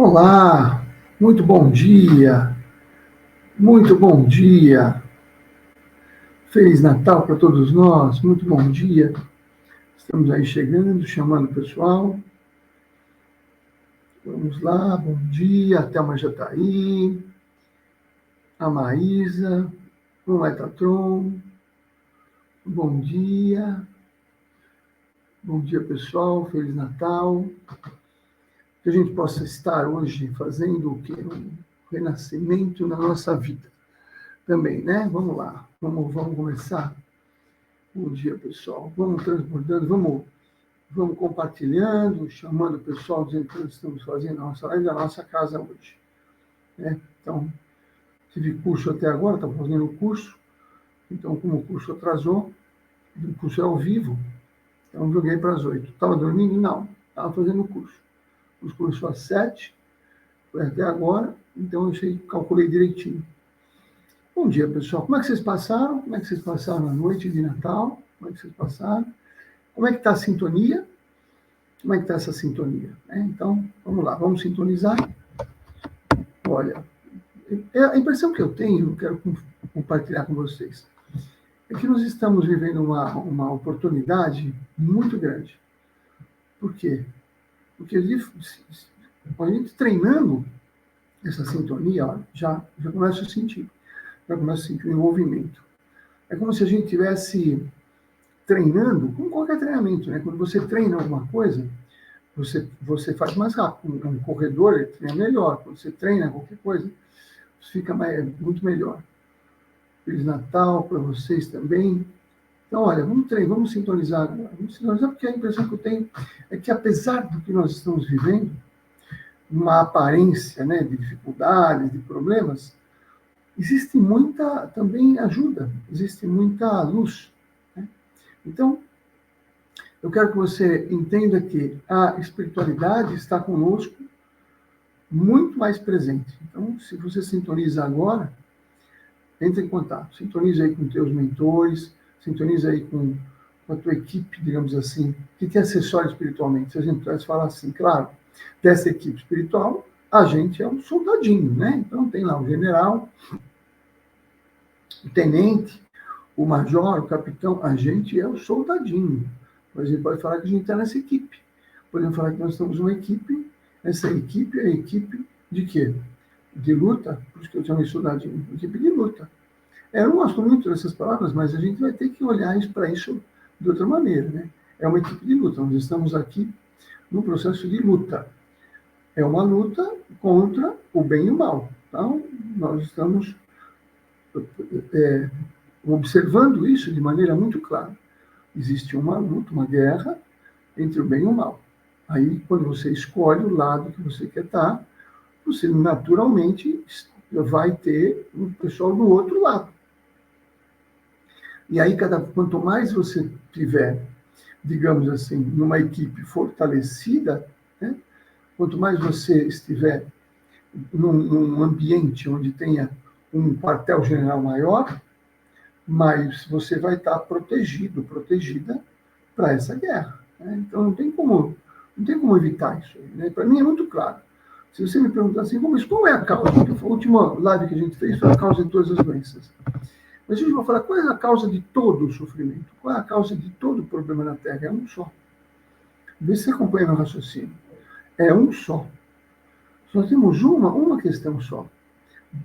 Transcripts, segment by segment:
Olá, muito bom dia, muito bom dia. Feliz Natal para todos nós, muito bom dia. Estamos aí chegando, chamando o pessoal. Vamos lá, bom dia. A Thelma já está aí. A Maísa, o Metatron. Bom dia. Bom dia, pessoal. Feliz Natal. Que a gente possa estar hoje fazendo o quê? Um renascimento na nossa vida também, né? Vamos lá, vamos começar. Bom dia, pessoal. Vamos transbordando, vamos compartilhando, chamando o pessoal, dizendo que nós estamos fazendo a nossa live da nossa casa hoje. Né? Então, tive curso até agora, estava fazendo o curso. Então, como o curso atrasou, o curso é ao vivo, então joguei para as 8. Estava dormindo? Não, estava fazendo o curso. O curso começou às 7, foi até agora, então eu calculei direitinho. Bom dia, pessoal. Como é que vocês passaram? Como é que vocês passaram a noite de Natal? Como é que vocês passaram? Como é que está a sintonia? Como é que está essa sintonia? Então, vamos lá, vamos sintonizar. Olha, a impressão que eu tenho, eu quero compartilhar com vocês, é que nós estamos vivendo uma oportunidade muito grande. Por quê? Porque a gente treinando essa sintonia, ó, já começa a sentir o envolvimento. É como se a gente estivesse treinando, como qualquer treinamento, né? Quando você treina alguma coisa, você faz mais rápido. Um corredor ele treina melhor. Quando você treina qualquer coisa, fica muito melhor. Feliz Natal para vocês também. Então, olha, vamos sintonizar agora. Vamos sintonizar porque a impressão que eu tenho é que, apesar do que nós estamos vivendo, uma aparência, né, de dificuldades, de problemas, existe muita também ajuda, existe muita luz. Né? Então, eu quero que você entenda que a espiritualidade está conosco muito mais presente. Então, se você sintoniza agora, entre em contato. Sintoniza aí com teus mentores, sintoniza aí com a tua equipe, digamos assim, que te assessora espiritualmente. Se a gente pudesse falar assim, claro, dessa equipe espiritual, a gente é um soldadinho, né? Então, tem lá o general, o tenente, o major, o capitão, a gente é o soldadinho. Mas a gente pode falar que a gente está nessa equipe. Podemos falar que nós estamos uma equipe, essa equipe é a equipe de quê? De luta, por isso que eu chamei soldadinho, equipe de luta. Eu não gosto muito dessas palavras, mas a gente vai ter que olhar para isso de outra maneira, né? É uma equipe de luta, nós estamos aqui no processo de luta. É uma luta contra o bem e o mal. Então, nós estamos observando isso de maneira muito clara. Existe uma luta, uma guerra entre o bem e o mal. Aí, quando você escolhe o lado que você quer estar, você naturalmente vai ter um pessoal do outro lado. E aí, quanto mais você tiver, digamos assim, numa equipe fortalecida, né? Quanto mais você estiver num ambiente onde tenha um quartel-general maior, mais você vai estar protegida para essa guerra. Né? Então, não tem como evitar isso. Né? Para mim é muito claro. Se você me perguntar assim, mas qual é a causa? A última live que a gente fez foi a causa de todas as doenças. Mas a gente vai falar, qual é a causa de todo o sofrimento? Qual é a causa de todo o problema na Terra? É um só. Vê se você acompanha meu raciocínio. É um só. Nós temos uma questão só,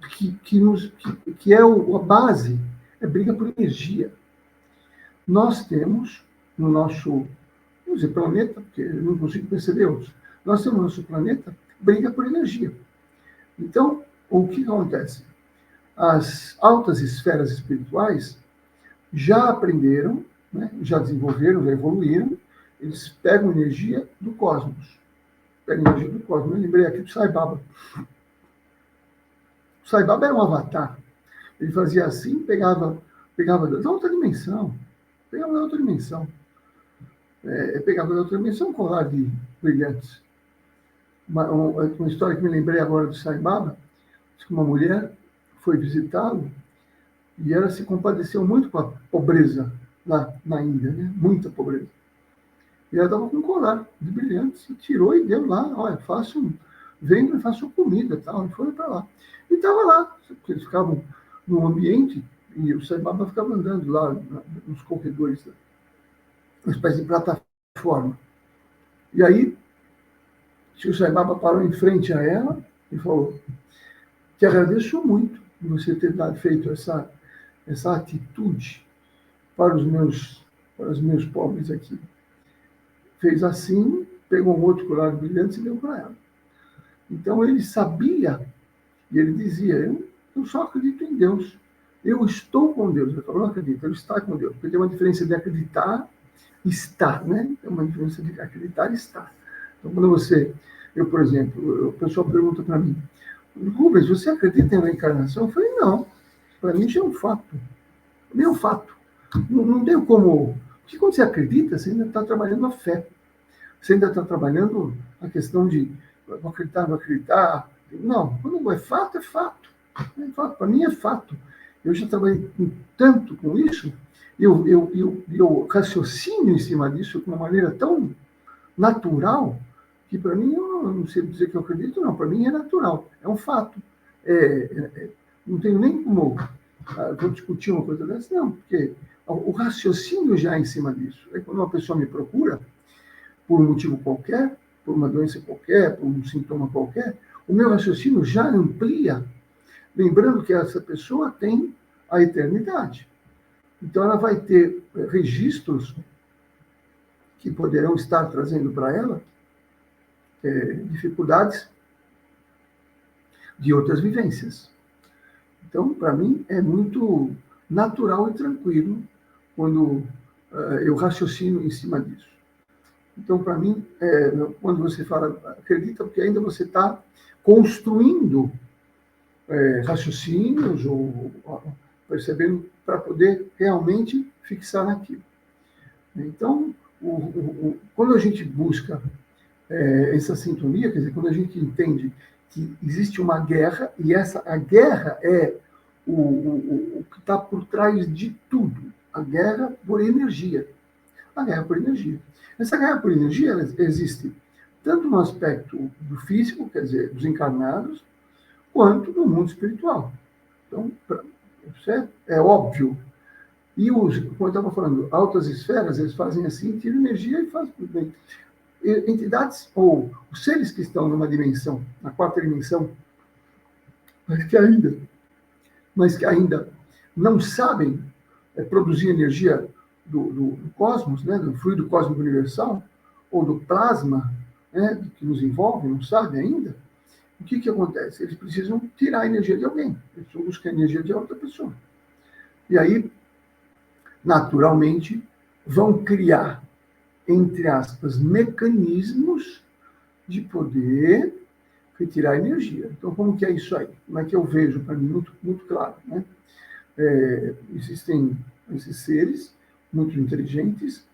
que é a base, é briga por energia. Nós temos no nosso, vamos dizer, planeta, porque eu não consigo perceber outros, nós temos no nosso planeta briga por energia. Então, o que acontece? As altas esferas espirituais já aprenderam, né, já desenvolveram, já evoluíram, eles pegam energia do cosmos. Pegam energia do cosmos. Eu lembrei aqui do Sai Baba. O Sai Baba era um avatar. Ele fazia assim, pegava da outra dimensão. Pegava da outra dimensão. Pegava da outra dimensão um colar de brilhantes. Uma história que me lembrei agora do Sai Baba, diz que uma mulher foi visitá-lo e ela se compadeceu muito com a pobreza lá na Índia, né? Muita pobreza. E ela estava com um colar de brilhantes, e tirou e deu lá, olha, faça venham e façam comida, tal. E foram para lá. E estava lá, eles ficavam no ambiente, e o Sai Baba ficava andando lá nos corredores, uma espécie de plataforma. E aí, o Sai Baba parou em frente a ela e falou: te agradeço muito por você ter feito essa atitude para os meus pobres aqui. Fez assim, pegou um outro colar brilhante e deu para ela. Então ele sabia, e ele dizia: eu só acredito em Deus. Eu estou com Deus. Ele falou: não acredito, ele está com Deus. Porque tem uma diferença de acreditar e estar, né? Tem uma diferença de acreditar e estar. Então, quando eu, por exemplo, o pessoal pergunta para mim: Rubens, você acredita em reencarnação? Eu falei: não. Para mim já é um fato. Para mim é um fato. Não tem como. Porque quando você acredita, você ainda está trabalhando a fé. Você ainda está trabalhando a questão de vou acreditar, não acreditar. Não, quando é fato, é fato. É fato. Para mim é fato. Eu já trabalhei tanto com isso, eu raciocínio em cima disso de uma maneira tão natural, que para mim, eu não sei dizer que eu acredito, não. Para mim é natural, é um fato. Não tenho nem como vou discutir uma coisa dessa, não, porque o raciocínio já é em cima disso. Aí quando uma pessoa me procura, por um motivo qualquer, por uma doença qualquer, por um sintoma qualquer, o meu raciocínio já amplia, lembrando que essa pessoa tem a eternidade. Então, ela vai ter registros que poderão estar trazendo para ela dificuldades de outras vivências. Então, para mim, é muito natural e tranquilo quando eu raciocino em cima disso. Então, para mim, quando você fala, acredita, porque ainda você está construindo raciocínios ou percebendo para poder realmente fixar naquilo. Então, quando a gente busca essa sintonia, quer dizer, quando a gente entende que existe uma guerra, e a guerra é o que está por trás de tudo, a guerra por energia. A guerra por energia. Essa guerra por energia ela existe tanto no aspecto do físico, quer dizer, dos encarnados, quanto no mundo espiritual. Então, isso é óbvio. E como eu estava falando, altas esferas, eles fazem assim, tiram energia e fazem tudo bem. Entidades ou os seres que estão numa dimensão, na quarta dimensão, mas que ainda não sabem produzir energia do cosmos, né, do fluido cósmico universal, ou do plasma, né, que nos envolve, não sabe ainda, o que acontece? Eles precisam tirar a energia de alguém, eles precisam buscar a energia de outra pessoa. E aí, naturalmente, vão criar, entre aspas, mecanismos de poder retirar energia. Então, como que é isso aí? Como é que eu vejo, para mim, muito, muito claro, né? Existem esses seres muito inteligentes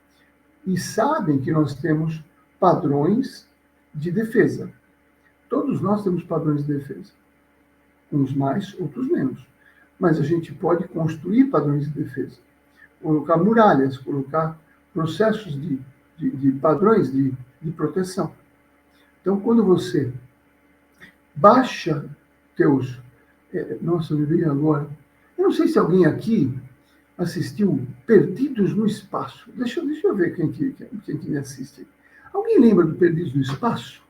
e sabem que nós temos padrões de defesa. Todos nós temos padrões de defesa. Uns mais, outros menos. Mas a gente pode construir padrões de defesa. Colocar muralhas, colocar processos de padrões de proteção. Então, quando você baixa teus... Nossa, me veio agora. Eu não sei se alguém aqui assistiu Perdidos no Espaço. Deixa eu ver quem me assiste. Alguém lembra do Perdidos no Espaço?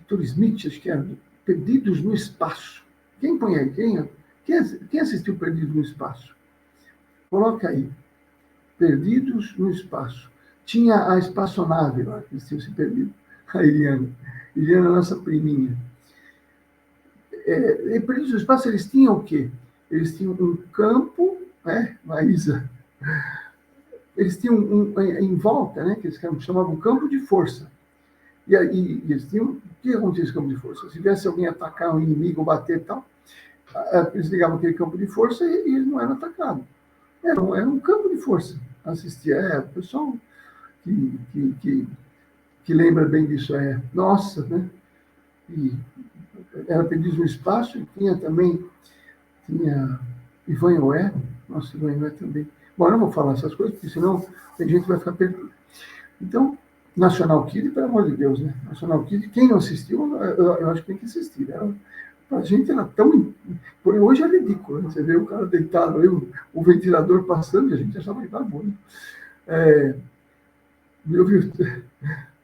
Dr. Smith, acho que era Perdidos no Espaço. Quem põe aí? Quem assistiu Perdidos no Espaço? Coloca aí. Perdidos no Espaço. Tinha a espaçonave lá, que eles tinham se perdido. A Iliana. Iliana, nossa priminha. Perdidos no Espaço, eles tinham o quê? Eles tinham um campo, né, Maísa? Eles tinham em volta, né, que eles chamavam campo de força. E aí eles tinham... O que acontecia nesse campo de força? Se tivesse alguém atacar um inimigo, ou bater e tal, eles ligavam aquele campo de força e eles não eram atacados. Era um campo de força. Assistia, o pessoal que lembra bem disso nossa, né? E era Perdidos no Espaço, e tinha Ivan Oé, Ivan Oé também. Bom, eu não vou falar essas coisas, porque senão a gente vai ficar perdido. Então, National Kid, pelo amor de Deus, né? National Kid, quem não assistiu, eu acho que tem que assistir. Pra gente era tão. Hoje é ridículo, né? Você vê o cara deitado aí, o ventilador passando, e a gente achava que estava bom. Né? É, eu vi,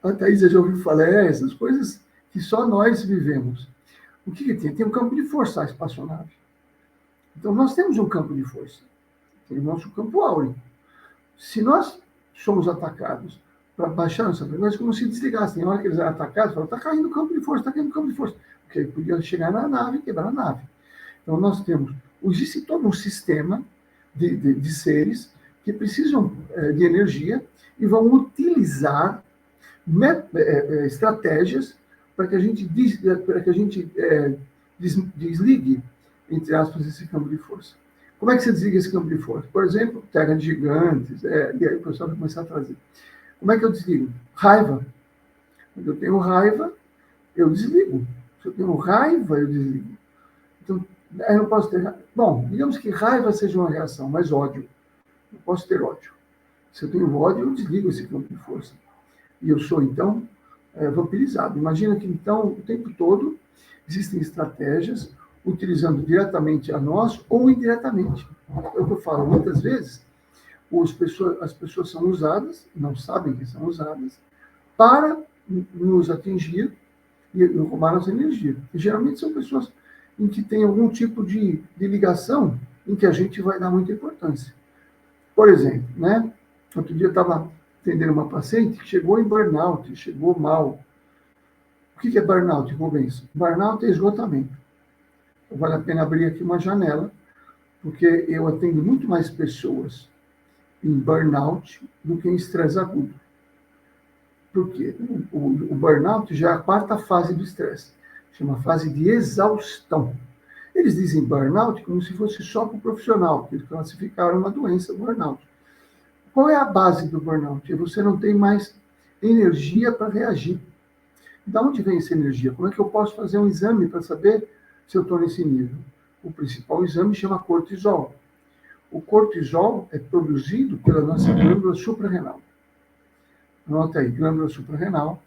a Thaís já ouviu falar, essas coisas que só nós vivemos. O que tem? Tem um campo de força, a espaçonave. Então, nós temos um campo de força. Tem o nosso campo áureo. Se nós somos atacados para baixar nossa frequência, como se desligassem. Na hora que eles eram atacados, falaram, está caindo o campo de força, está caindo o campo de força. Porque aí podia chegar na nave e quebrar a nave. Então, nós temos, existe todo um sistema de seres que precisam de energia e vão utilizar estratégias para que a gente, desligue, entre aspas, esse campo de força. Como é que você desliga esse campo de força? Por exemplo, terra de gigantes, e aí o pessoal vai começar a trazer. Como é que eu desligo? Raiva. Quando eu tenho raiva, eu desligo. Se eu tenho raiva, eu desligo. Então, eu não posso ter. Bom, digamos que raiva seja uma reação, mas ódio. Eu posso ter ódio. Se eu tenho ódio, eu desligo esse campo de força. E eu sou, então, vampirizado. Imagina que, então, o tempo todo existem estratégias utilizando diretamente a nós ou indiretamente. É o que eu falo, muitas vezes, as pessoas são usadas, não sabem que são usadas, para nos atingir e roubar nossa energia. E, geralmente são pessoas em que tem algum tipo de ligação em que a gente vai dar muita importância. Por exemplo, né? Outro dia eu estava atendendo uma paciente que chegou em burnout, chegou mal. O que é burnout, Rubens? Burnout é esgotamento. Então, vale a pena abrir aqui uma janela, porque eu atendo muito mais pessoas em burnout do que em estresse agudo. Por quê? O burnout já é a quarta fase do estresse, chama fase de exaustão. Eles dizem burnout como se fosse só para o profissional, porque eles classificaram uma doença, burnout. Qual é a base do burnout? Você não tem mais energia para reagir. De onde vem essa energia? Como é que eu posso fazer um exame para saber se eu estou nesse nível? O principal exame chama cortisol. O cortisol é produzido pela nossa glândula suprarrenal. Anota aí, glândula suprarrenal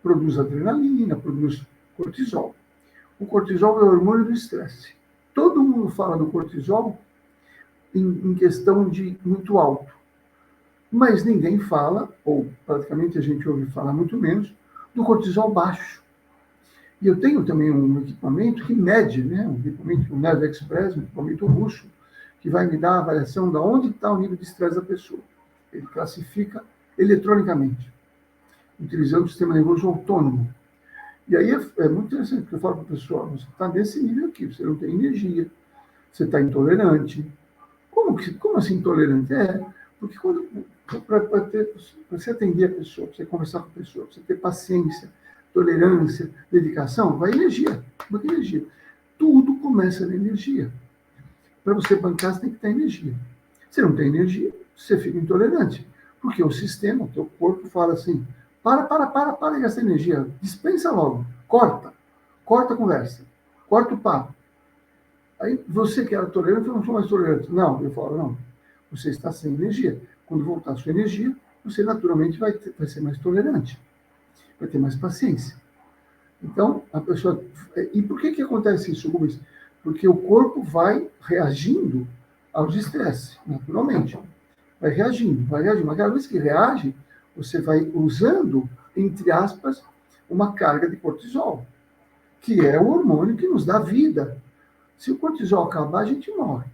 produz adrenalina, produz cortisol. O cortisol é o hormônio do estresse. Todo mundo fala do cortisol em questão de muito alto. Mas ninguém fala, ou praticamente a gente ouve falar muito menos, do cortisol baixo. E eu tenho também um equipamento que mede, né? Um equipamento, o Nerve Express, um equipamento russo, que vai me dar a avaliação de onde está o nível de estresse da pessoa. Ele classifica eletronicamente, utilizando o sistema nervoso autônomo. E aí é muito interessante, porque eu falo para a pessoa, você está nesse nível aqui, você não tem energia, você está intolerante. Como assim intolerante? Porque para você atender a pessoa, para você conversar com a pessoa, para você ter paciência, tolerância, dedicação, vai energia. Muita energia. Tudo começa na energia. Para você bancar, você tem que ter energia. Se não tem energia, você fica intolerante. Porque o sistema, o teu corpo fala assim, para de gastar energia, dispensa logo, corta a conversa, corta o papo. Aí você que era tolerante, eu não sou mais tolerante. Não, eu falo, não, você está sem energia. Quando voltar a sua energia, você naturalmente vai ser mais tolerante, vai ter mais paciência. Então, a pessoa... E por que acontece isso, Rubens? Porque o corpo vai reagindo aos estresses, naturalmente. Vai reagindo. Mas cada vez que reage, você vai usando, entre aspas, uma carga de cortisol, que é o hormônio que nos dá vida. Se o cortisol acabar, a gente morre.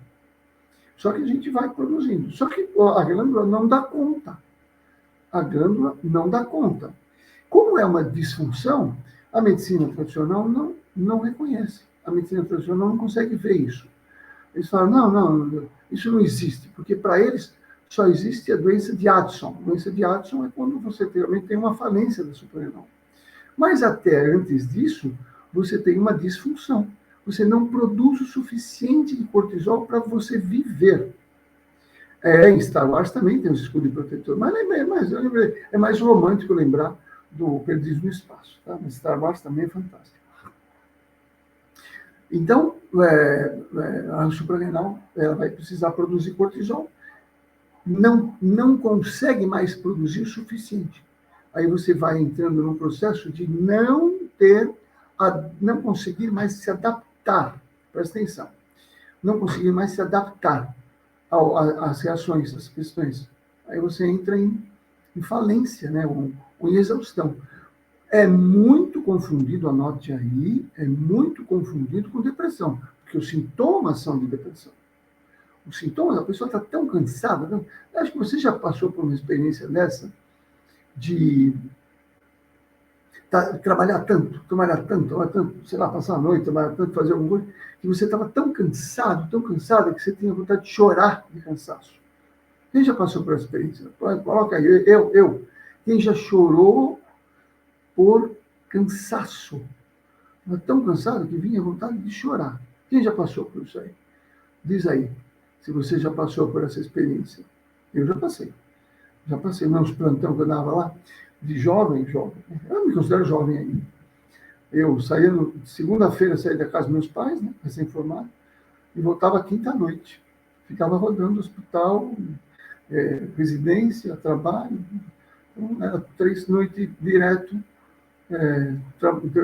Só que a gente vai produzindo. Só que a glândula não dá conta. A glândula não dá conta. Como é uma disfunção, a medicina tradicional não reconhece. A medicina tradicional não consegue ver isso. Eles falam, não, isso não existe, porque para eles só existe a doença de Addison. A doença de Addison é quando você realmente tem uma falência da suprarrenal. Mas até antes disso, você tem uma disfunção. Você não produz o suficiente de cortisol para você viver. Em Star Wars também tem os escudos protetores, mas é mais romântico lembrar do Perdidos no Espaço. Tá? Mas Star Wars também é fantástico. Então, a suprarrenal ela vai precisar produzir cortisol. Não consegue mais produzir o suficiente. aí você vai entrando num processo de não conseguir mais se adaptar. Presta atenção. Não conseguir mais se adaptar às reações, às questões. Aí você entra em falência, né? Ou em exaustão. É muito confundido, anote aí, é muito confundido com depressão, porque os sintomas são de depressão. Os sintomas, a pessoa está tão cansada. Acho que você já passou por uma experiência dessa, de trabalhar tanto, sei lá, passar a noite, trabalhar tanto, fazer alguma coisa, que você estava tão cansada, que você tinha vontade de chorar de cansaço. Quem já passou por essa experiência? Coloca aí, eu. Quem já chorou por cansaço? Estava tão cansado que vinha vontade de chorar. Quem já passou por isso aí? Diz aí, se você já passou por essa experiência. Eu já passei. Já passei meus plantão que eu dava lá, de jovem. Eu me considero jovem ainda. Eu saía, segunda-feira, saía da casa dos meus pais, né, recém-formado, e voltava quinta-noite. Ficava rodando hospital, residência, trabalho. Então, era 3 noites direto,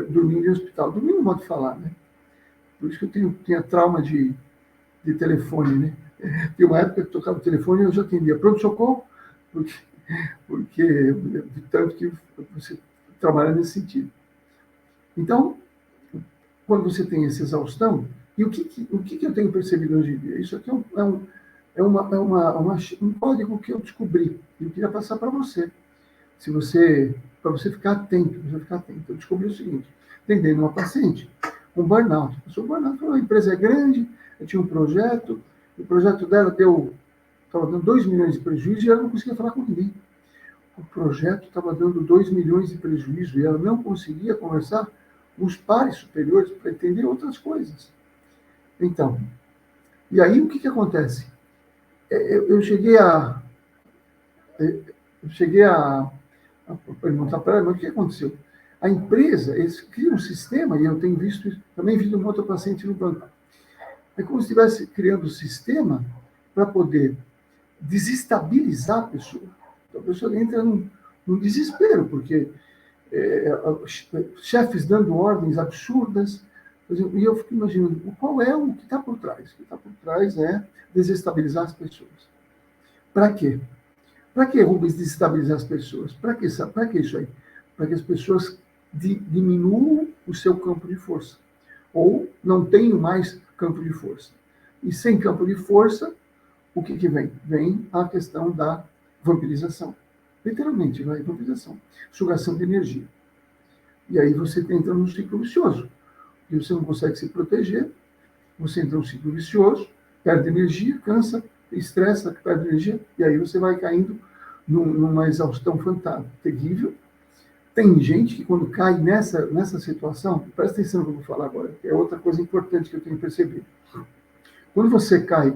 dormindo em hospital. Dormindo não modo de falar, né? Por isso que eu tinha trauma de telefone, né? Tem uma época que tocava o telefone e eu já atendia. Pronto-socorro, porque de tanto que você trabalha nesse sentido. Então, quando você tem essa exaustão, e o que eu tenho percebido hoje em dia? Isso aqui é um código que eu descobri e eu queria passar para você. Para você ficar atento, Eu descobri o seguinte: atendendo uma paciente com burnout. A pessoa burnout, a empresa é grande, eu tinha um projeto, o projeto dela estava dando 2 milhões de prejuízo e ela não conseguia falar com ninguém. O projeto estava dando 2 milhões de prejuízo e ela não conseguia conversar com os pares superiores para entender outras coisas. Então, e aí o que acontece? Eu cheguei a perguntar para ela, mas o que aconteceu? A empresa, eles criam um sistema, e eu tenho visto isso, também vi um outro paciente no banco. É como se estivesse criando um sistema para poder desestabilizar a pessoa. Então, a pessoa entra num desespero, porque chefes dando ordens absurdas. E eu fico imaginando, qual é o que está por trás? O que está por trás é desestabilizar as pessoas. Para quê? Para que Rubens desestabilizar as pessoas? Para que isso aí? Para que as pessoas diminuam o seu campo de força. Ou não tenham mais campo de força. E sem campo de força, o que vem? Vem a questão da vampirização. Literalmente, vai vampirização. Sugação de energia. E aí você entra num ciclo vicioso. E você não consegue se proteger, você entra num ciclo vicioso, perde energia, cansa, estressa, perde energia, e aí você vai caindo numa exaustão fantástica, terrível. Tem gente que quando cai nessa situação, presta atenção no que eu vou falar agora, que é outra coisa importante que eu tenho percebido. Quando você cai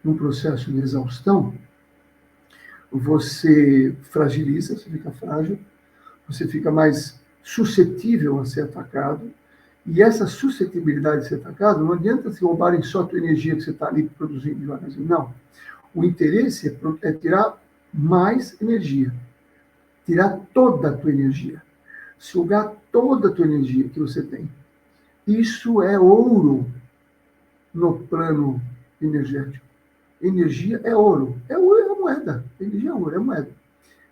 num processo de exaustão, você fragiliza, você fica frágil, você fica mais suscetível a ser atacado, e essa suscetibilidade de ser atacado, não adianta se roubarem só a tua energia que você está ali produzindo devagarzinho, não. O interesse é tirar mais energia, tirar toda a tua energia, sugar toda a tua energia que você tem. Isso é ouro no plano energético. Energia é ouro. É moeda. Energia é ouro, é moeda.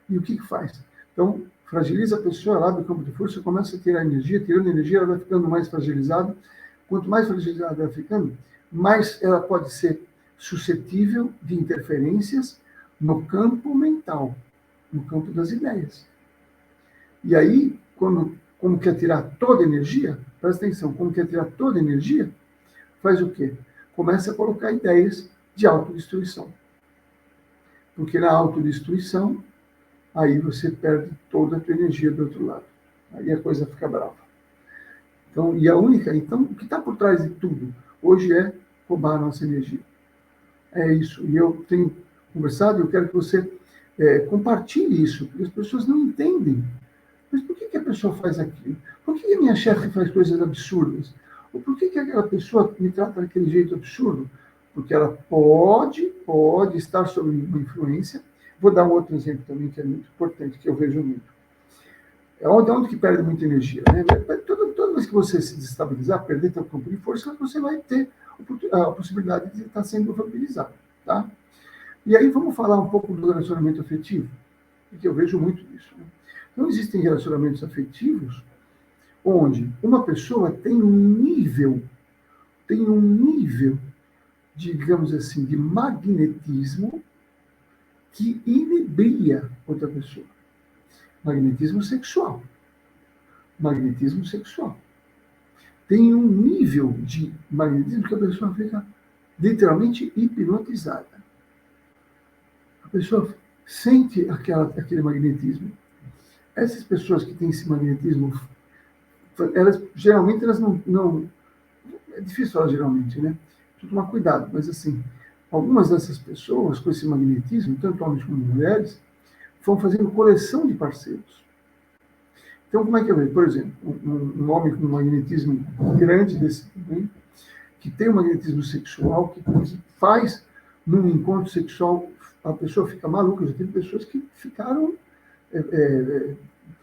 E o que faz? Então, fragiliza a pessoa, ela abre o campo de força, começa a tirar energia, tirando energia, ela vai ficando mais fragilizada. Quanto mais fragilizada ela vai ficando, mais ela pode ser suscetível de interferências no campo mental, no campo das ideias. E aí, como quer tirar toda a energia, presta atenção, como quer tirar toda a energia, faz o quê? Começa a colocar ideias de autodestruição. Porque na autodestruição, aí você perde toda a tua energia do outro lado. Aí a coisa fica brava. Então, o que está por trás de tudo hoje é roubar a nossa energia. É isso. E eu tenho conversado, eu quero que você compartilhe isso, porque as pessoas não entendem. Mas por que a pessoa faz aquilo? Por que a minha chefe faz coisas absurdas? Ou por que aquela pessoa me trata daquele jeito absurdo? Porque ela pode estar sob uma influência. Vou dar um outro exemplo também que é muito importante, que eu vejo muito. É onde que perde muita energia, né? Toda vez que você se desestabilizar, perder seu campo de força, você vai ter a possibilidade de estar sendo vampirizado, tá? E aí vamos falar um pouco do relacionamento afetivo, porque eu vejo muito isso, né? Então, existem relacionamentos afetivos onde uma pessoa tem um nível, digamos assim, de magnetismo que inibria outra pessoa. Magnetismo sexual. Magnetismo sexual. Tem um nível de magnetismo que a pessoa fica literalmente hipnotizada. A pessoa sente aquele magnetismo. Essas pessoas que têm esse magnetismo, elas não é difícil falar geralmente, né? Precisa tomar cuidado, mas assim, algumas dessas pessoas com esse magnetismo, tanto homens como mulheres, vão fazendo coleção de parceiros. Então, como é que eu vejo? Por exemplo, um homem com um magnetismo grande desse tamanho, que tem um magnetismo sexual, que faz num encontro sexual, a pessoa fica maluca. Já teve pessoas que ficaram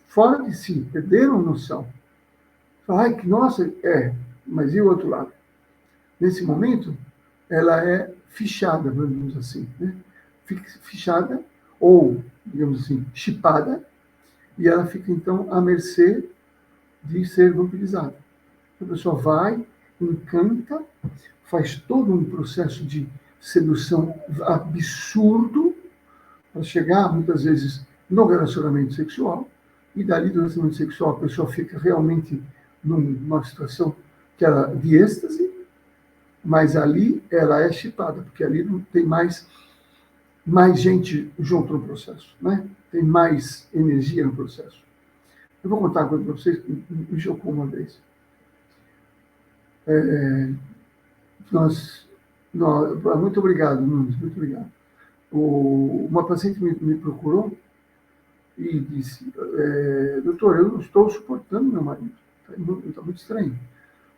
fora de si, perderam noção. Ai, que nossa, mas e o outro lado? Nesse momento, ela é fichada, vamos assim, né? Fichada, ou, digamos assim, chipada, e ela fica, então, à mercê de ser vampirizada. A pessoa vai, encanta, faz todo um processo de sedução absurdo para chegar, muitas vezes, no relacionamento sexual, e dali do relacionamento sexual a pessoa fica realmente numa situação que ela de êxtase, mas ali ela é chipada, porque ali não tem mais gente junto no processo, né? Tem mais energia no processo. Eu vou contar uma coisa para vocês que me chocou uma vez. Muito obrigado, Nunes, muito obrigado. Uma paciente me procurou e disse, doutor, eu não estou suportando meu marido. Está muito estranho.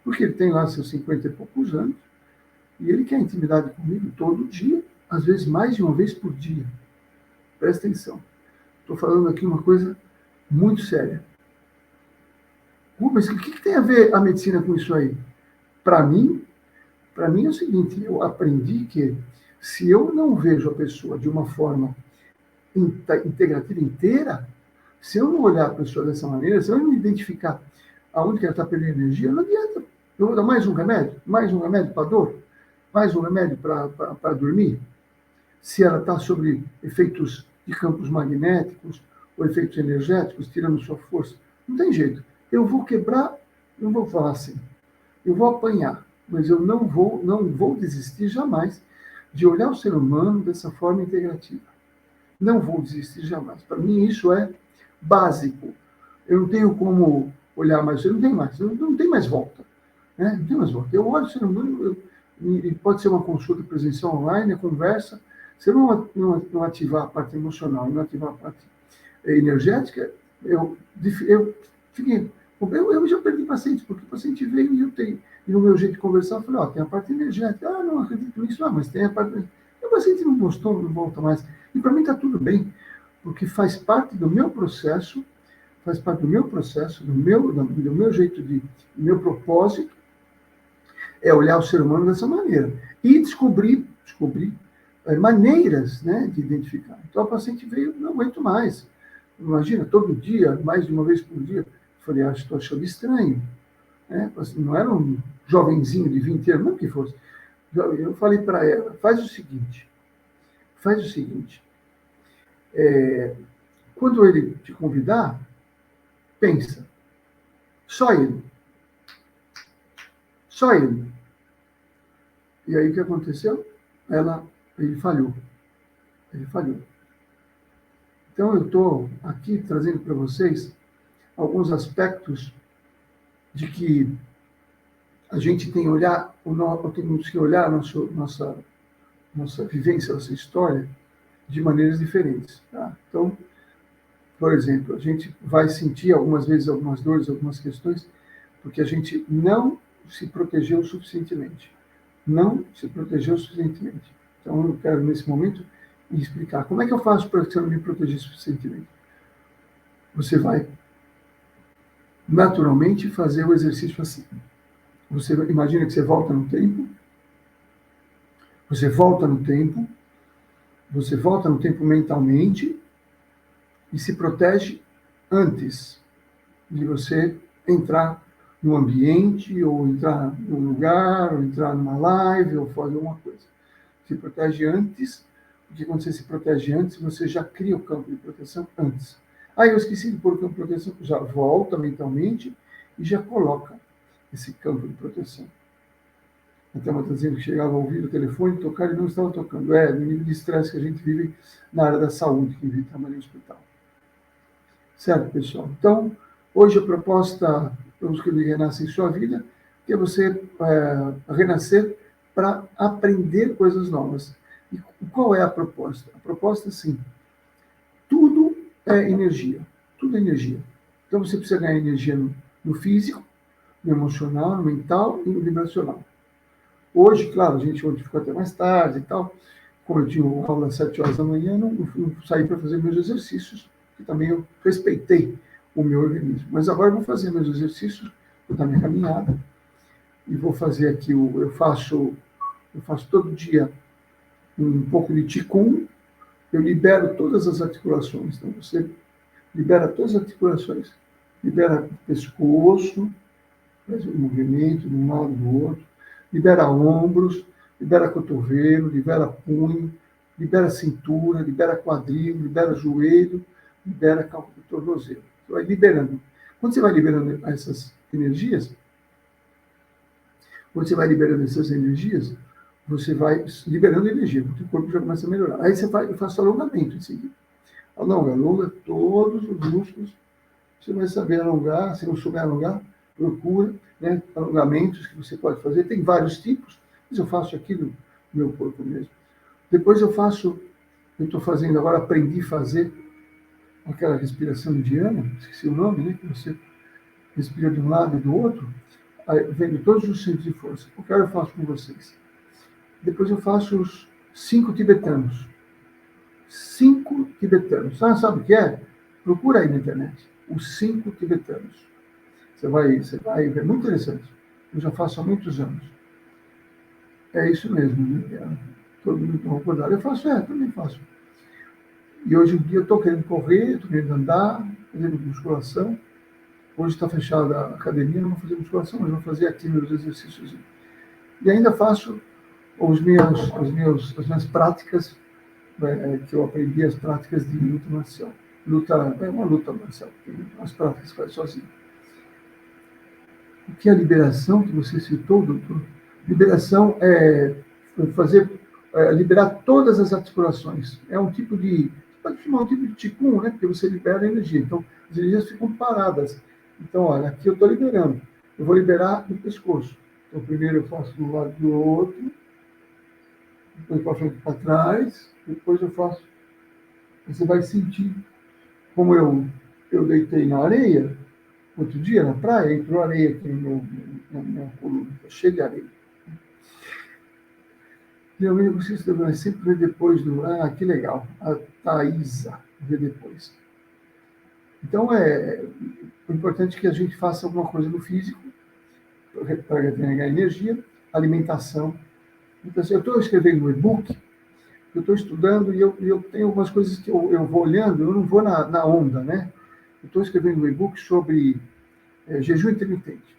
Porque ele tem lá seus 50 e poucos anos e ele quer intimidade comigo todo dia, às vezes mais de uma vez por dia. Presta atenção. Estou falando aqui uma coisa muito séria. Rubens, o que tem a ver a medicina com isso aí? Para mim é o seguinte, eu aprendi que se eu não vejo a pessoa de uma forma integrativa inteira, se eu não olhar a pessoa dessa maneira, se eu não identificar aonde que ela está perdendo energia, não adianta. Eu vou dar mais um remédio para dor, mais um remédio para dormir. Se ela está sobre efeitos de campos magnéticos ou efeitos energéticos, tirando sua força, não tem jeito. Eu vou quebrar, não vou falar assim, eu vou apanhar, mas eu não vou desistir jamais de olhar o ser humano dessa forma integrativa. Não vou desistir jamais. Para mim, isso é básico. Eu não tenho como olhar mais, eu não tenho mais, não tem mais volta. Né? Não tem mais volta. Eu olho o ser humano, pode ser uma consulta presencial online, a conversa. Se eu não ativar a parte emocional, não ativar a parte energética, eu já perdi pacientes, porque o paciente veio e no meu jeito de conversar, eu falei, tem a parte energética, não acredito nisso, mas tem a parte... E o paciente não gostou, não volta mais. E para mim está tudo bem, porque faz parte do meu processo, do meu jeito do meu propósito, é olhar o ser humano dessa maneira. E descobrir maneiras, né, de identificar. Então, o paciente veio, não aguento mais. Imagina, todo dia, mais de uma vez por dia. Eu falei, estou achando estranho. Né? Não era um jovenzinho de 20 anos, não que fosse. Eu falei para ela, faz o seguinte, quando ele te convidar, pensa, só ele. E aí o que aconteceu? Ele falhou. Então eu estou aqui trazendo para vocês alguns aspectos de que a gente tem temos que olhar nossa vivência, nossa história de maneiras diferentes. Tá? Então, por exemplo, a gente vai sentir algumas vezes algumas dores, algumas questões, porque a gente não se protegeu suficientemente. Então, eu quero, nesse momento, explicar como é que eu faço para eu me proteger suficientemente. Você vai naturalmente fazer o exercício assim. Você imagina que você volta no tempo, você volta no tempo, você volta no tempo mentalmente e se protege antes de você entrar no ambiente, ou entrar num lugar, ou entrar numa live, ou fazer alguma coisa. Se protege antes, porque quando você se protege antes, você já cria o campo de proteção antes. Eu esqueci de pôr o campo de proteção. Já volta mentalmente e já coloca esse campo de proteção. Então, ela está dizendo que chegava a ouvir o telefone, tocar e não estava tocando. No nível de estresse que a gente vive na área da saúde, que vive trabalhando no hospital. Certo, pessoal? Então, hoje a proposta para os que renascem em sua vida é você renascer para aprender coisas novas. E qual é a proposta? A proposta, sim, tudo é energia. Tudo é energia. Então, você precisa ganhar energia no físico, no emocional, no mental e no vibracional. Hoje, claro, a gente ontem ficou até mais tarde e tal. Como eu tinha aula às 7 horas da manhã, não saí para fazer meus exercícios, que também eu respeitei o meu organismo. Mas agora eu vou fazer meus exercícios, vou dar minha caminhada, e vou fazer aqui, eu faço todo dia um pouco de Qigong, eu libero todas as articulações. Então, você libera todas as articulações, libera o pescoço, faz um movimento de um lado do outro, libera ombros, libera cotovelo, libera punho, libera cintura, libera quadril, libera joelho, libera calco do tornozelo. Você vai liberando. Quando você vai liberando essas energias, você vai liberando energia, porque o corpo já começa a melhorar. Aí eu faço alongamento em seguida. Alonga todos os músculos. Você vai saber alongar, se não souber alongar, procura, né, alongamentos que você pode fazer. Tem vários tipos, mas eu faço aqui no meu corpo mesmo. Depois eu estou fazendo agora, aprendi a fazer aquela respiração indiana, esqueci o nome, né, que você respira de um lado e do outro, vendo todos os centros de força. O que eu faço com vocês? Depois eu faço os 5 tibetanos. 5 tibetanos. Sabe o que é? Procura aí na internet. Os 5 tibetanos. Você vai ver, muito interessante. Eu já faço há muitos anos. É isso mesmo, né? Todo mundo está acordado. Eu faço, também faço. E hoje em dia eu estou querendo correr, estou querendo andar, fazendo musculação. Hoje está fechada a academia, não vou fazer musculação, mas vou fazer aqui meus exercícios. E ainda faço as minhas práticas, que eu aprendi, as práticas de luta marcial. É uma luta marcial, tem as práticas que faz sozinho. O que é a liberação que você citou, doutor? Liberação é liberar todas as articulações. É um tipo de, pode chamar um tipo de Qigong, né? Porque você libera a energia. Então, as energias ficam paradas. Então, olha, aqui eu estou liberando. Eu vou liberar no pescoço. Então, primeiro eu faço de um lado do outro, depois para frente e para trás, depois eu faço. Você vai sentir como eu deitei na areia, outro dia na praia, entrou areia aqui na minha coluna, está cheio de areia. Geralmente você vai sempre ver depois que legal, a Thaisa vê depois. Então, o importante é que a gente faça alguma coisa no físico, para ganhar energia, alimentação. Então, assim, eu estou escrevendo um e-book, eu estou estudando e eu tenho algumas coisas que eu vou olhando, eu não vou na onda, né? Eu estou escrevendo um e-book sobre jejum intermitente,